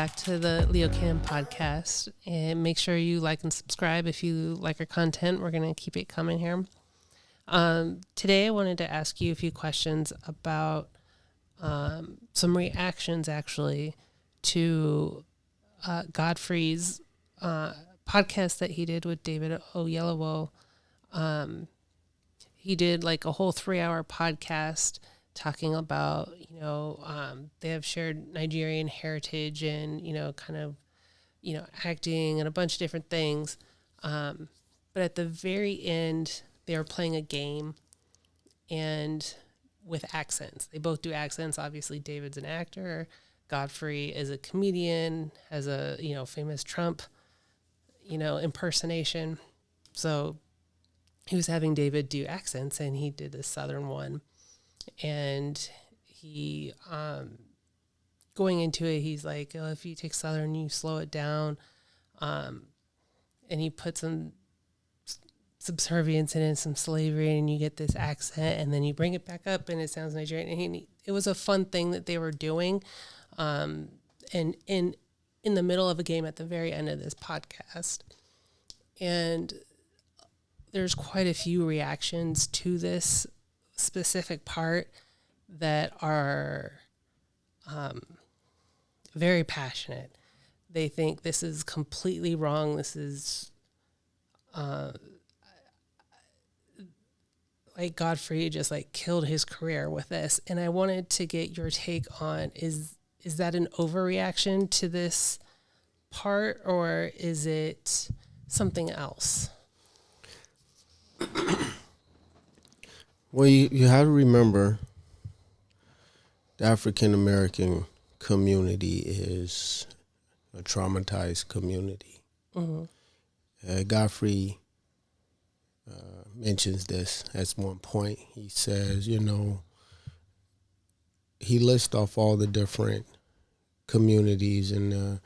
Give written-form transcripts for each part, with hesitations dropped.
back to the Leo Cannon podcast, and make sure you like and subscribe if you like our content. We're going to keep it coming here. Today I wanted to ask you a few questions about some reactions actually to Godfrey's podcast that he did with David Oyelowo. He did like a whole 3-hour podcast talking about, they have shared Nigerian heritage and, kind of, acting and a bunch of different things. But at the very end, they were playing a game and with accents. They both do accents. Obviously, David's an actor. Godfrey is a comedian, has a, famous Trump, impersonation. So he was having David do accents, and he did the Southern one. And he, going into it, he's like, oh, if you take Southern, you slow it down. And he put some subservience in it, some slavery, and you get this accent, and then you bring it back up, and it sounds Nigerian. And it was a fun thing that they were doing. And in the middle of a game at the very end of this podcast. And there's quite a few reactions to this specific part that are very passionate. They think this is completely wrong. This is like Godfrey just like killed his career with this. And I wanted to get your take on, is that an overreaction to this part, or is it something else? Well, you have to remember the African American community is a traumatized community. Mm-hmm. Godfrey mentions this at one point. He says, he lists off all the different communities in the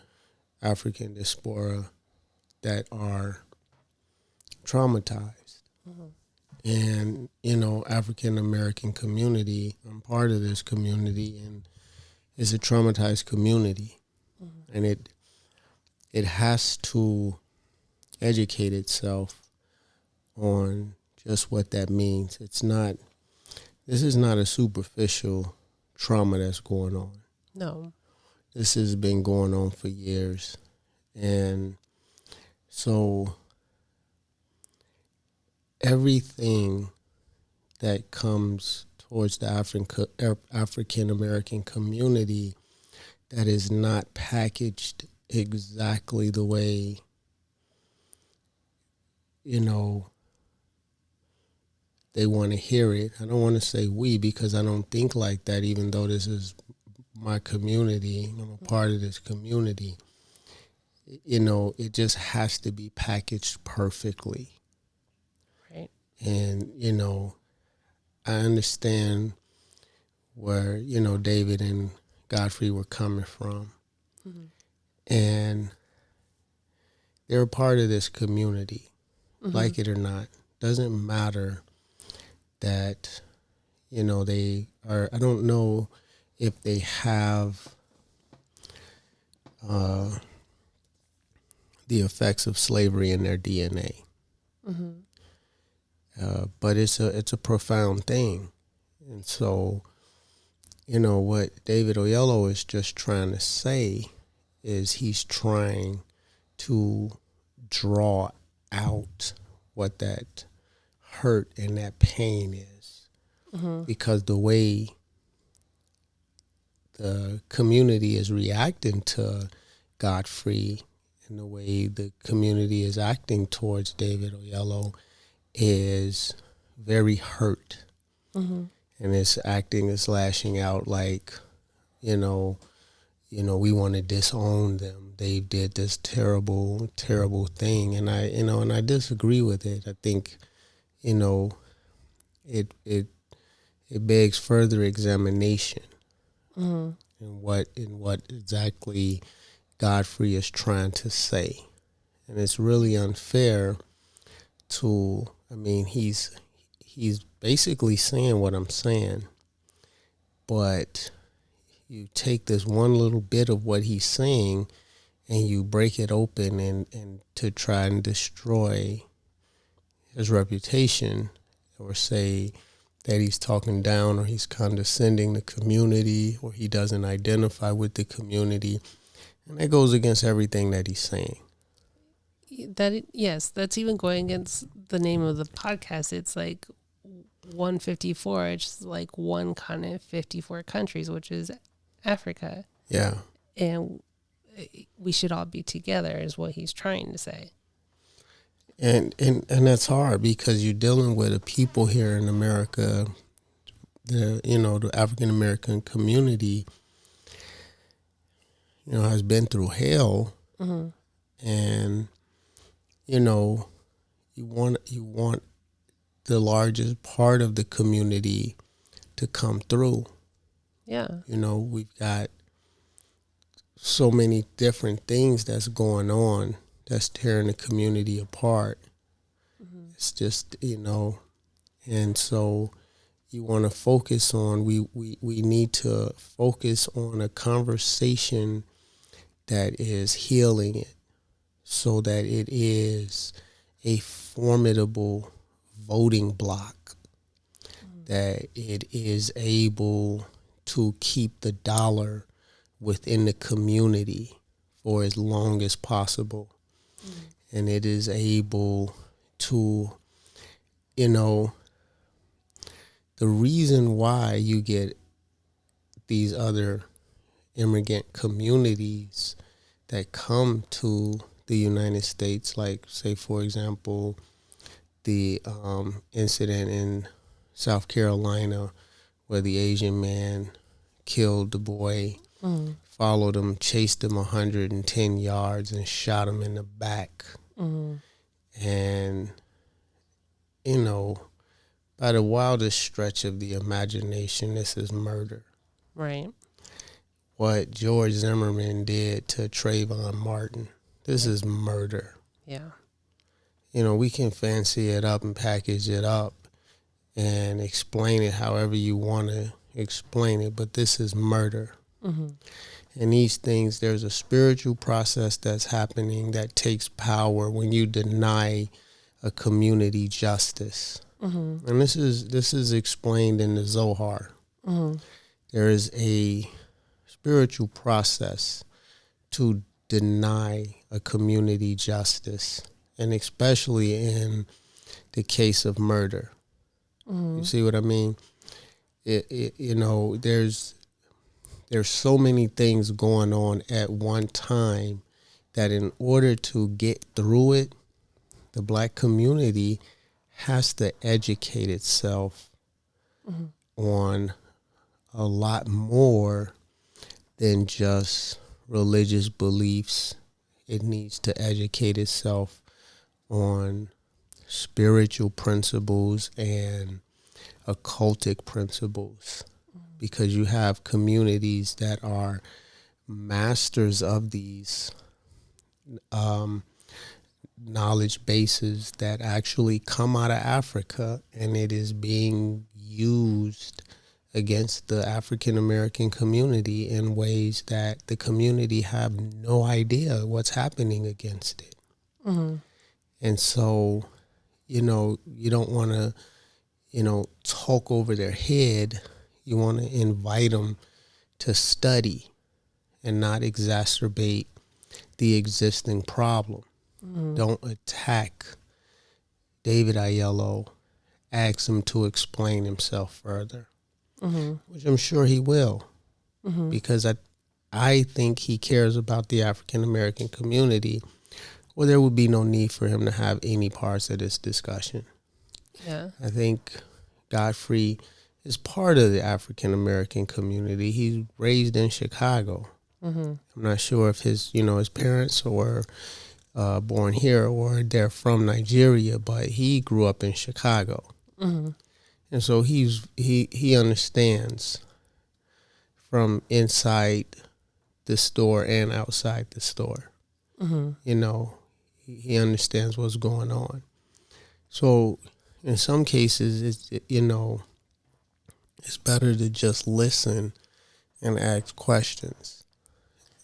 African diaspora that are traumatized. Mm-hmm. And, African American community, I'm part of this community, and it's a traumatized community. Mm-hmm. And it has to educate itself on just what that means. This is not a superficial trauma that's going on. No. This has been going on for years. And so everything that comes towards the African American community that is not packaged exactly the way, they want to hear it. I don't want to say we, because I don't think like that, even though this is my community. I'm a part of this community. It just has to be packaged perfectly. Right. And, I understand where, David and Godfrey were coming from. Mm-hmm. And they're a part of this community, mm-hmm. like it or not. Doesn't matter that, they are, I don't know if they have the effects of slavery in their DNA. Mm-hmm. But it's a profound thing. And so, what David Oyelowo is just trying to say is he's trying to draw out what that hurt and that pain is. Mm-hmm. Because the way the community is reacting to Godfrey and the way the community is acting towards David Oyelowo is very hurt. Mm-hmm. And it's lashing out like, we want to disown them. They did this terrible, terrible thing. And I disagree with it. I think, it begs further examination. Mm-hmm. in what exactly Godfrey is trying to say. And it's really unfair to, he's basically saying what I'm saying, but, you take this one little bit of what he's saying and you break it open and to try and destroy his reputation, or say that he's talking down or he's condescending the community or he doesn't identify with the community. And that goes against everything that he's saying. Yes, that's even going against the name of the podcast. It's like 154. It's like one continent, 54 countries, which is Africa. Yeah. And we should all be together is what he's trying to say. And that's hard because you're dealing with a people here in America, the African American community, has been through hell. Mm-hmm. And you want the largest part of the community to come through. Yeah. We've got so many different things that's going on that's tearing the community apart. Mm-hmm. It's just, and so you want to focus on, we need to focus on a conversation that is healing it so that it is a formidable voting block, that it is able to keep the dollar within the community for as long as possible. And it is able to, the reason why you get these other immigrant communities that come to the United States, like, say, for example, the incident in South Carolina where the Asian man killed the boy, followed him, chased him 110 yards and shot him in the back. Mm-hmm. And, by the wildest stretch of the imagination, this is murder. Right. What George Zimmerman did to Trayvon Martin, this is murder. Yeah. We can fancy it up and package it up and explain it however you want to explain it, but this is murder. Mm-hmm. And these things, there's a spiritual process that's happening that takes power when you deny a community justice. Mm-hmm. And this is explained in the Zohar. Mm-hmm. There is a spiritual process to deny a community justice, and especially in the case of murder. Mm-hmm. You see what I mean? There's so many things going on at one time that in order to get through it, the black community has to educate itself on a lot more than just religious beliefs. It needs to educate itself on spiritual principles and occultic principles, because you have communities that are masters of these knowledge bases that actually come out of Africa, and it is being used against the African American community in ways that the community have no idea what's happening against it. Mm-hmm. And so, you don't want to, talk over their head. You want to invite them to study and not exacerbate the existing problem. Mm-hmm. Don't attack David Oyelowo. Ask him to explain himself further, which I'm sure he will, because I think he cares about the African American community, or there would be no need for him to have any parts of this discussion. Yeah, I think Godfrey is part of the African American community. He's raised in Chicago. Mm-hmm. I'm not sure if his parents were born here or they're from Nigeria, but he grew up in Chicago. Mm-hmm. And so he understands from inside the store and outside the store. Mm-hmm. He understands what's going on. So in some cases, it's better to just listen and ask questions.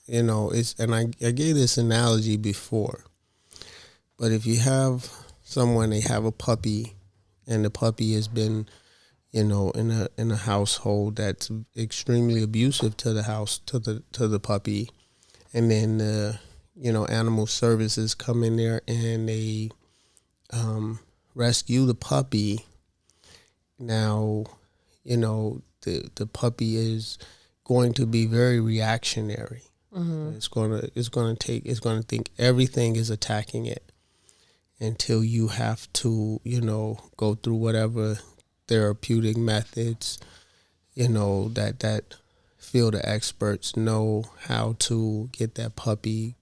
And I gave this analogy before, but if you have someone, they have a puppy, and the puppy has been, in a household that's extremely abusive to the puppy, and then animal services come in there and they rescue the puppy. Now, the puppy is going to be very reactionary. Mm-hmm. It's going to think everything is attacking it until you have to, go through whatever therapeutic methods, that field of experts know how to get that puppy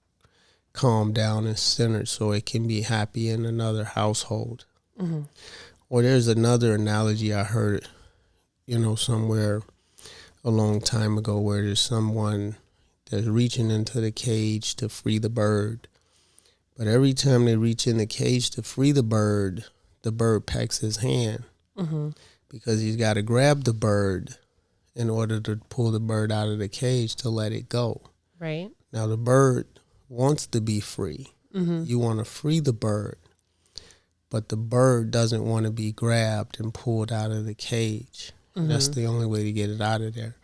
calmed down and centered so it can be happy in another household. Mm-hmm. Or there's another analogy I heard, somewhere a long time ago, where there's someone that's reaching into the cage to free the bird. But every time they reach in the cage to free the bird pecks his hand. Mm-hmm. Because he's got to grab the bird in order to pull the bird out of the cage to let it go. Right. Now the bird wants to be free. Mm-hmm. You want to free the bird, but the bird doesn't want to be grabbed and pulled out of the cage. Mm-hmm. That's the only way to get it out of there.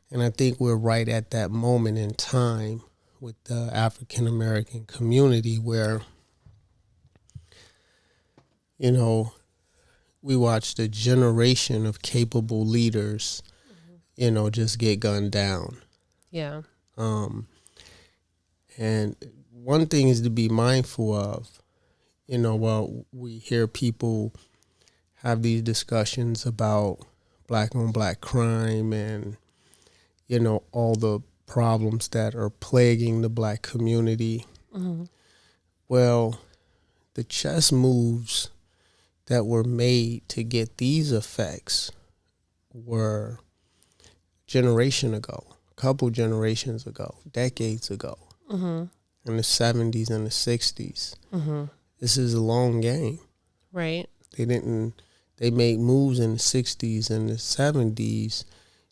And I think we're right at that moment in time with the African American community where, we watched a generation of capable leaders, just get gunned down. Yeah. And one thing is to be mindful of, while we hear people have these discussions about black on black crime and, all the problems that are plaguing the black community. Mm-hmm. Well, the chess moves that were made to get these effects were a couple generations ago, decades ago, mm-hmm. in the 70s and the 60s. Mm-hmm. This is a long game. Right. They made moves in the 60s and the 70s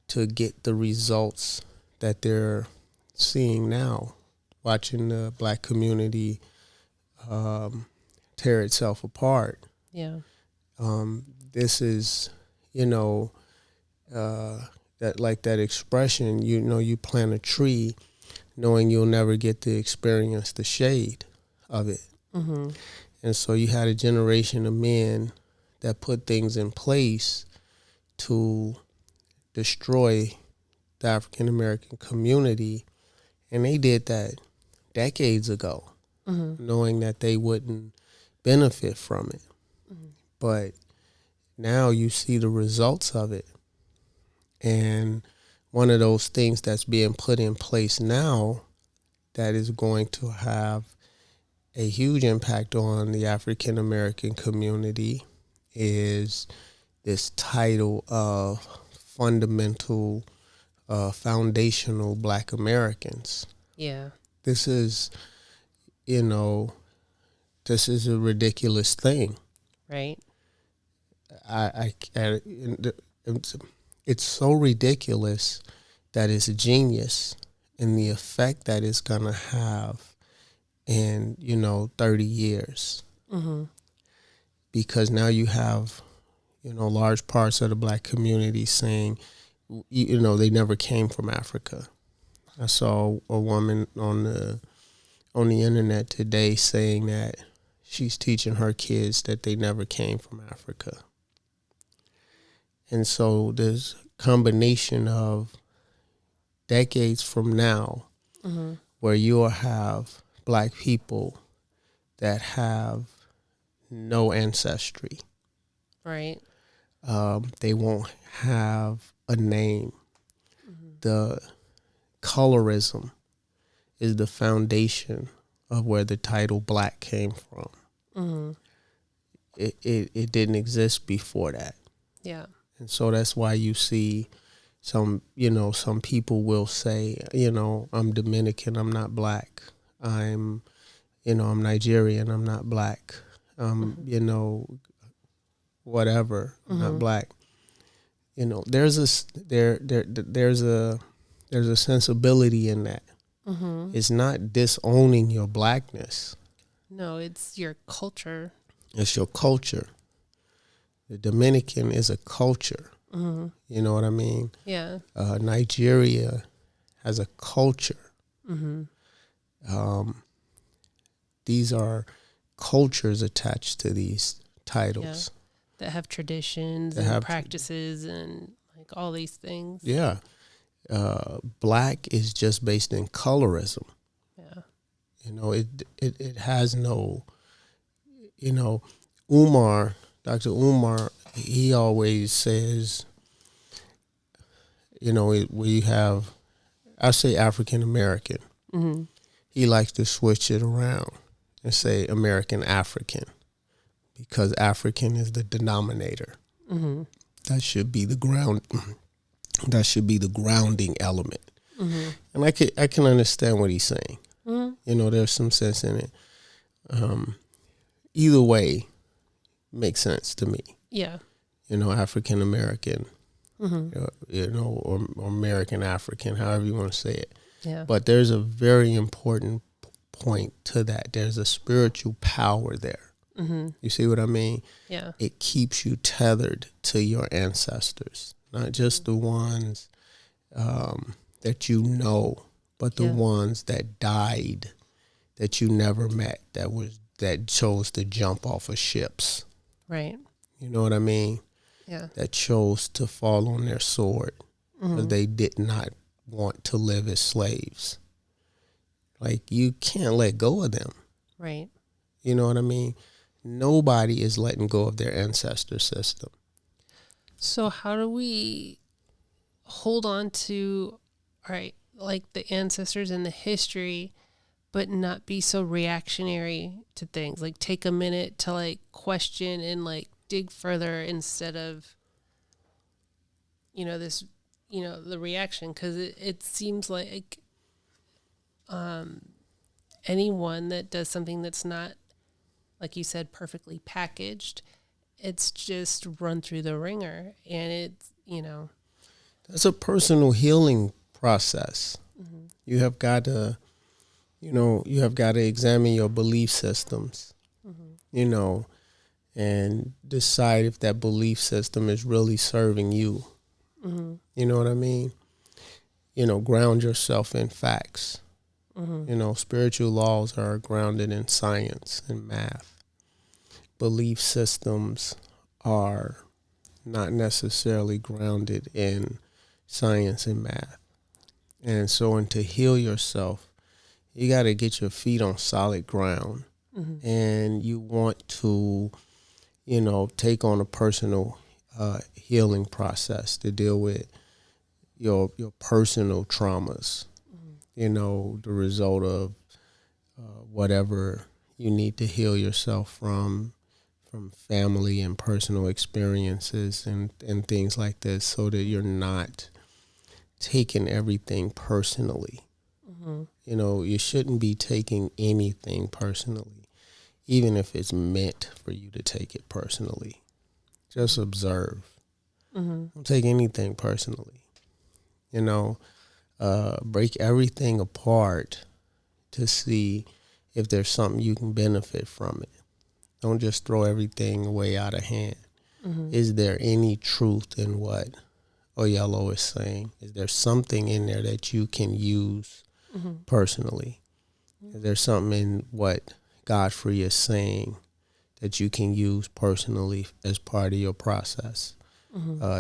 to get the results that they're seeing now, watching the black community tear itself apart. Yeah. This is, that expression, you plant a tree knowing you'll never get to experience the shade of it. Mm-hmm. And so you had a generation of men that put things in place to destroy the African American community. And they did that decades ago, mm-hmm. knowing that they wouldn't benefit from it. Mm-hmm. But now you see the results of it. And one of those things that's being put in place now that is going to have a huge impact on the African American community is this title of fundamental, foundational Black Americans. Yeah. This is a ridiculous thing. Right. It's so ridiculous that it's a genius, and the effect that it's going to have in, 30 years. Mm-hmm. Because now you have, large parts of the Black community saying, they never came from Africa. I saw a woman on the internet today saying that she's teaching her kids that they never came from Africa. And so there's a combination of decades from now, mm-hmm. where you'll have Black people that have no ancestry. Right. They won't have a name. Mm-hmm. The colorism is the foundation of where the title Black came from. Mm-hmm. It didn't exist before that. Yeah. And so that's why you see some people will say, I'm Dominican, I'm not Black. I'm Nigerian, I'm not Black. Mm-hmm. Whatever, I'm not Black. There's a There's a sensibility in that. It's not disowning your blackness. No, it's your culture. It's your culture. The Dominican is a culture. You know what I mean? Yeah. Nigeria has a culture. These are cultures attached to these titles. That have traditions and practices and like all these things. Yeah. Black is just based in colorism. Yeah. You know, it has no, you know, Dr. Umar, he always says, you know, we have, I say African American. He likes to switch it around and say American African, because African is the denominator. That should be the ground. That should be the grounding element. And I can understand what he's saying. You know, there's some sense in it. Either way makes sense to me. Yeah. You know, African American, you know, or American African, however you want to say it. Yeah. But there's a very important point to that. There's a spiritual power there. You see what I mean? Yeah. It keeps you tethered to your ancestors, not just the ones that you know, but the ones that died that you never met, that chose to jump off of ships. Right. You know what I mean? Yeah. That chose to fall on their sword because they did not want to live as slaves. Like, you can't let go of them. Right. You know what I mean? Nobody is letting go of their ancestor system. So how do we hold on to, all right, like the ancestors and the history, but not be so reactionary to things? Like, take a minute to like question and like dig further instead of, you know, this, you know, the reaction. Because it seems like anyone that does something that's not, like you said, perfectly packaged, it's just run through the ringer. And it's, you know. That's a personal healing process. You have got to, you know, examine your belief systems, you know, and decide if that belief system is really serving you. You know what I mean? You know, ground yourself in facts. You know, spiritual laws are grounded in science and math. Belief systems are not necessarily grounded in science and math. And so, and to heal yourself, you got to get your feet on solid ground. And you want to, you know, take on a personal healing process to deal with your personal traumas, you know, the result of whatever you need to heal yourself from family and personal experiences and things like this, so that you're not taking everything personally. You know, you shouldn't be taking anything personally, even if it's meant for you to take it personally. Just observe. Don't take anything personally. You know, break everything apart to see if there's something you can benefit from it. Don't just throw everything way out of hand. Is there any truth in what Oyelowo is saying? Is there something in there that you can use personally? Is there something in what Godfrey is saying that you can use personally as part of your process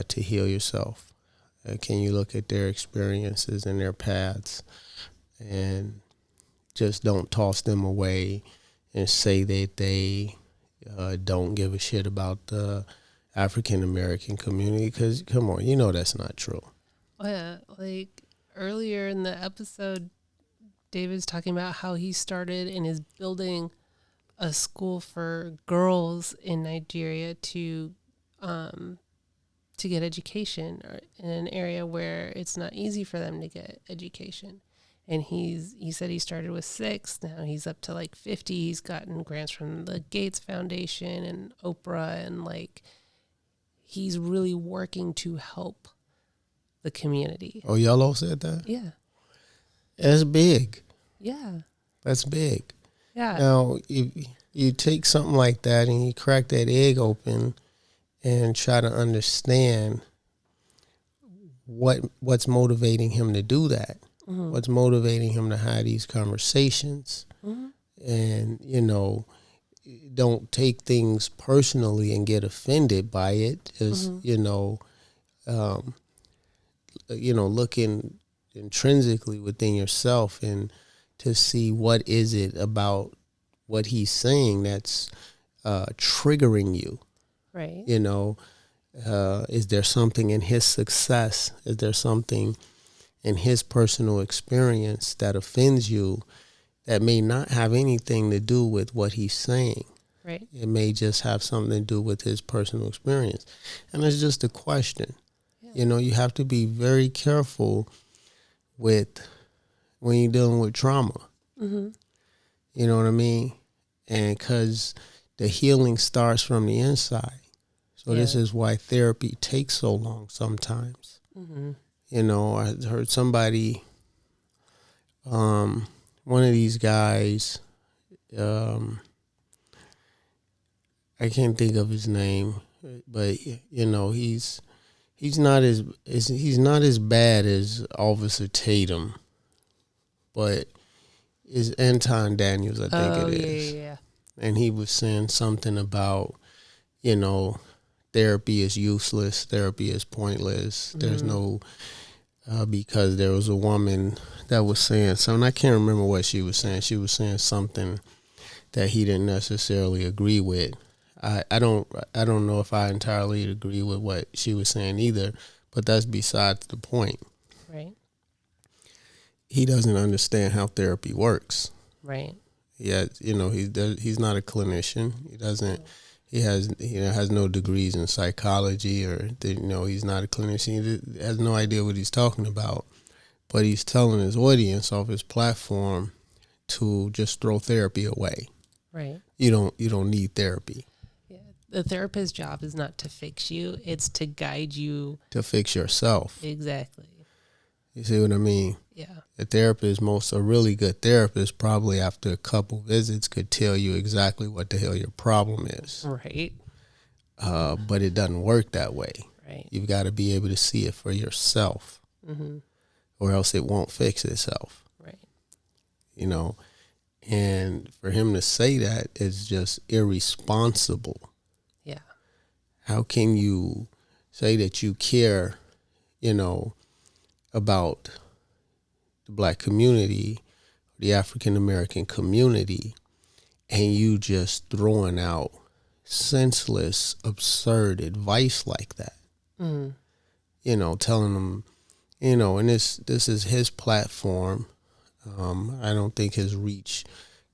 to heal yourself? Can you look at their experiences and their paths and just don't toss them away and say that they don't give a shit about the African American community? Because, come on, you know that's not true. Oh, yeah. Like earlier in the episode, David's talking about how he started and is building a school for girls in Nigeria to get education in an area where it's not easy for them to get education. And he said he started with 6. Now he's up to like 50. He's gotten grants from the Gates Foundation and Oprah, and like he's really working to help the community. Oyelowo said that? Yeah. That's big. Yeah. That's big. Yeah. Now, you take something like that and you crack that egg open and try to understand what's motivating him to do that. Mm-hmm. What's motivating him to have these conversations. Mm-hmm. And, don't take things personally and get offended by it. Just, looking intrinsically within yourself and to see what is it about what he's saying that's triggering you. Right. Is there something in his success? Is there something in his personal experience that offends you that may not have anything to do with what he's saying? Right. It may just have something to do with his personal experience. And it's just a question. Yeah. You have to be very careful with when you're dealing with trauma. Mm-hmm. You know what I mean? And because the healing starts from the inside. So this is why therapy takes so long sometimes. Mm-hmm. I heard somebody, one of these guys, I can't think of his name, but he's not as bad as Officer Tatum, but is Anton Daniels, I think it is. Yeah. And he was saying something about, therapy is useless, therapy is pointless. Mm-hmm. There's no, because there was a woman that was saying something. I can't remember what she was saying. She was saying something that he didn't necessarily agree with. I don't know if I entirely agree with what she was saying either, but that's besides the point. Right. He doesn't understand how therapy works. Right. Yeah, he's not a clinician. He doesn't. He has no degrees in psychology, or he's not a clinician. He has no idea what he's talking about. But he's telling his audience off his platform to just throw therapy away. Right. You don't need therapy. Yeah. The therapist's job is not to fix you; it's to guide you to fix yourself. Exactly. You see what I mean? Yeah. A really good therapist, probably after a couple visits, could tell you exactly what the hell your problem is. Right. But it doesn't work that way. Right. You've got to be able to see it for yourself, mm-hmm. or else it won't fix itself. Right. And for him to say that is just irresponsible. Yeah. How can you say that you care, about the black community, the African American community, and you just throwing out senseless, absurd advice like that? Mm. Telling them, and this is his platform. I don't think his reach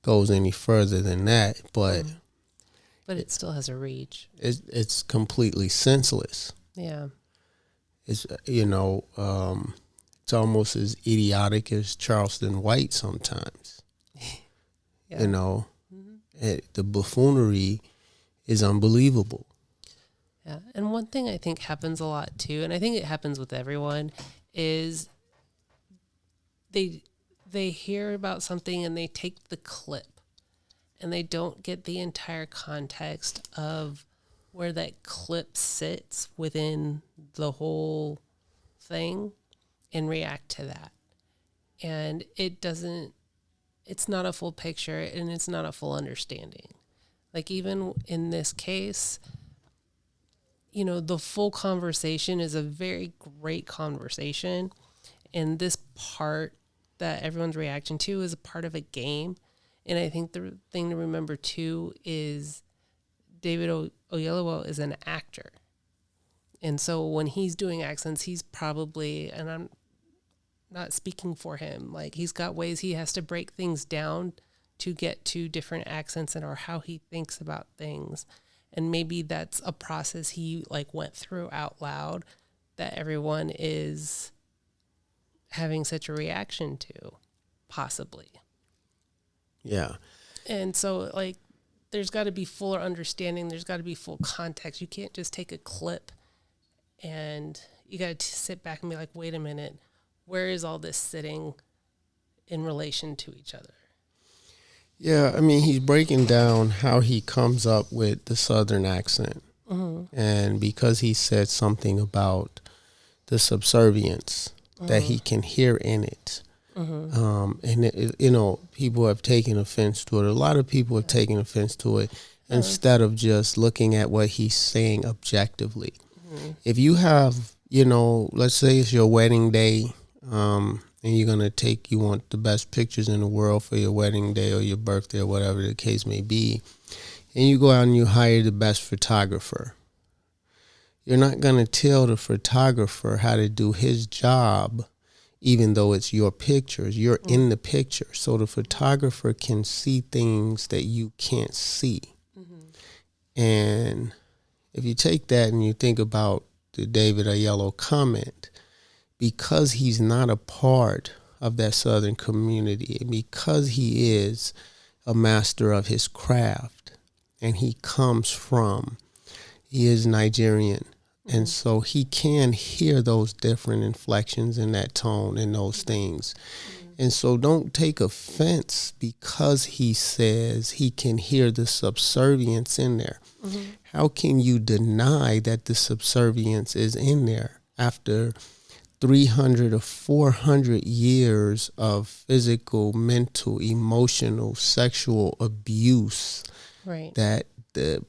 goes any further than that, but it still has a reach. It's completely senseless. Yeah. It's it's almost as idiotic as Charleston White sometimes. Yeah. The buffoonery is unbelievable. Yeah, and one thing I think happens a lot too, and I think it happens with everyone, is they hear about something and they take the clip and they don't get the entire context of where that clip sits within the whole thing and react to that. And it's not a full picture and it's not a full understanding. Like even in this case, the full conversation is a very great conversation. And this part that everyone's reacting to is a part of a game. And I think the thing to remember too is David Oyelowo is an actor. And so when he's doing accents, he's probably, and I'm not speaking for him, like he's got ways he has to break things down to get to different accents or how he thinks about things. And maybe that's a process he went through out loud that everyone is having such a reaction to, possibly. Yeah. And so there's got to be fuller understanding. There's got to be full context. You can't just take a clip and, you got to sit back and be like, wait a minute, where is all this sitting in relation to each other? Yeah, I mean, he's breaking down how he comes up with the Southern accent. And because he said something about the subservience that he can hear in it. And, people have taken offense to it. A lot of people have taken offense to it instead of just looking at what he's saying objectively. If you have, let's say it's your wedding day, and you want the best pictures in the world for your wedding day or your birthday or whatever the case may be, and you go out and you hire the best photographer. You're not going to tell the photographer how to do his job, even though it's your pictures. You're in the picture, so the photographer can see things that you can't see. And if you take that and you think about the David Oyelowo comment, because he's not a part of that Southern community, and because he is a master of his craft, and he is Nigerian, and so he can hear those different inflections in that tone and those things. And so don't take offense because he says he can hear the subservience in there. How can you deny that the subservience is in there after 300 or 400 years of physical, mental, emotional, sexual abuse that the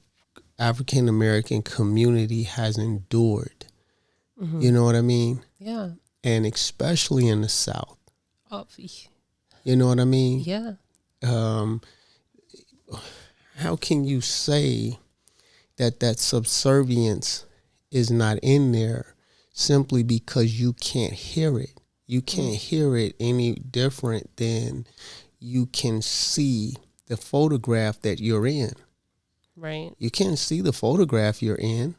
African American community has endured? You know what I mean? Yeah. And especially in the South. Oh, you know what I mean? Yeah. How can you say that subservience is not in there simply because you can't hear it? You can't hear it any different than you can see the photograph that you're in. Right. You can't see the photograph you're in.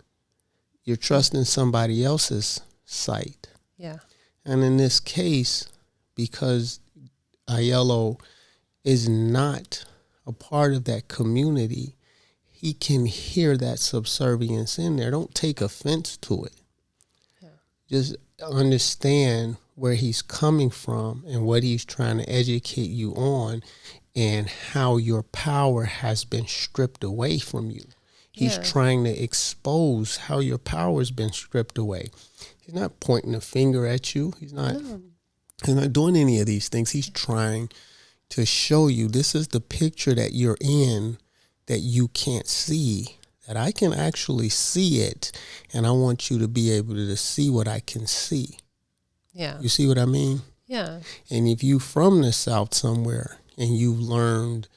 You're trusting somebody else's sight. Yeah. And in this case, because Oyelowo is not a part of that community, he can hear that subservience in there. Don't take offense to it. Yeah. Just understand where he's coming from and what he's trying to educate you on, and how your power has been stripped away from you. He's trying to expose how your power has been stripped away. He's not pointing a finger at you. He's not doing any of these things. He's trying to show you this is the picture that you're in that you can't see, that I can actually see it, and I want you to be able to see what I can see. Yeah. You see what I mean? Yeah. And if you from the South somewhere and you've learned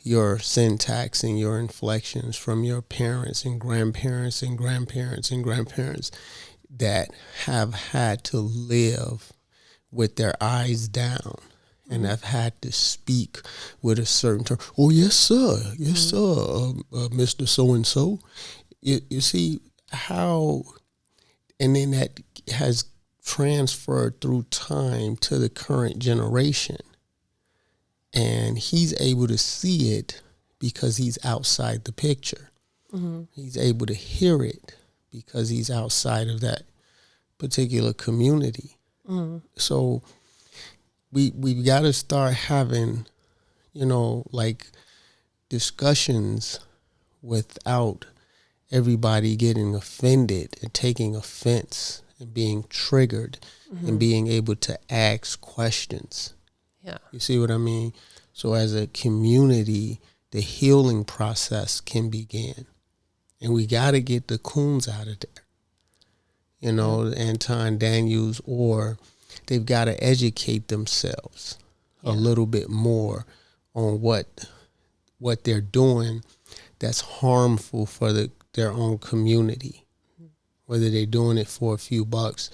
your syntax and your inflections from your parents and grandparents and grandparents and grandparents that have had to live with their eyes down and have had to speak with a certain term. Oh, yes, sir. Yes, sir, Mr. So-and-so. You see how, and then that has transferred through time to the current generation. And he's able to see it because he's outside the picture. He's able to hear it because he's outside of that particular community. So we've got to start having, discussions without everybody getting offended and taking offense and being triggered and being able to ask questions. Yeah. You see what I mean? So as a community, the healing process can begin. And we got to get the coons out of there. The Anton Daniels, or they've got to educate themselves a little bit more on what they're doing that's harmful for their own community, whether they're doing it for a few bucks.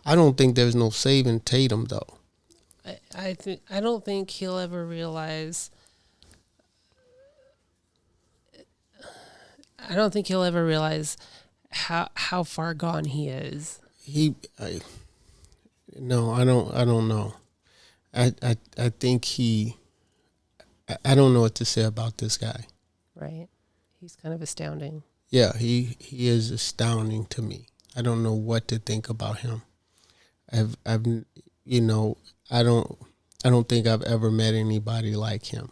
I don't think there's no saving Tatum, though. I don't think he'll ever realize. I don't think he'll ever realize how far gone he is. I don't know. I think I don't know what to say about this guy. Right. He's kind of astounding. Yeah, he is astounding to me. I don't know what to think about him. I've you know, I don't think I've ever met anybody like him.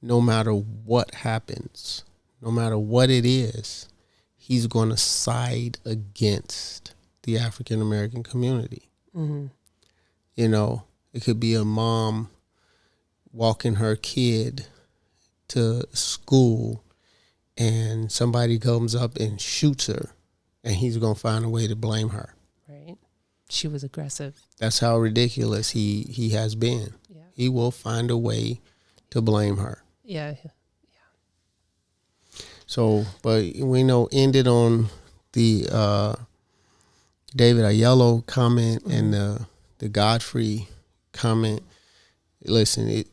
No matter what happens, no matter what it is, he's going to side against the African American community. Mm-hmm. You know, it could be a mom walking her kid to school and somebody comes up and shoots her, and he's going to find a way to blame her. Right. She was aggressive. That's how ridiculous he has been. Yeah. He will find a way to blame her. Yeah. So, but we know ended on the David Oyelowo comment and the Godfrey comment. Listen,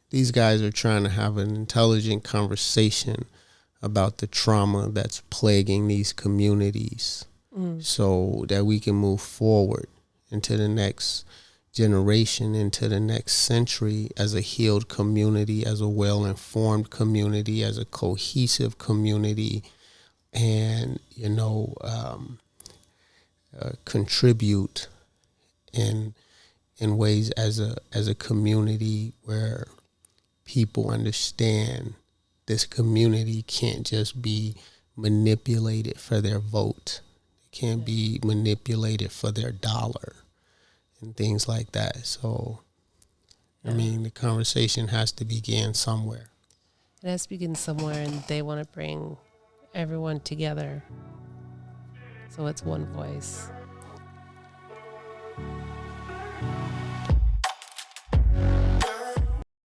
these guys are trying to have an intelligent conversation about the trauma that's plaguing these communities so that we can move forward into the next generation, into the next century as a healed community, as a well-informed community, as a cohesive community, and, contribute in ways as a community where people understand this community can't just be manipulated for their vote. It can't be manipulated for their dollar and things like that. So, I mean, the conversation has to begin somewhere. It has to begin somewhere, and they want to bring everyone together. So it's one voice.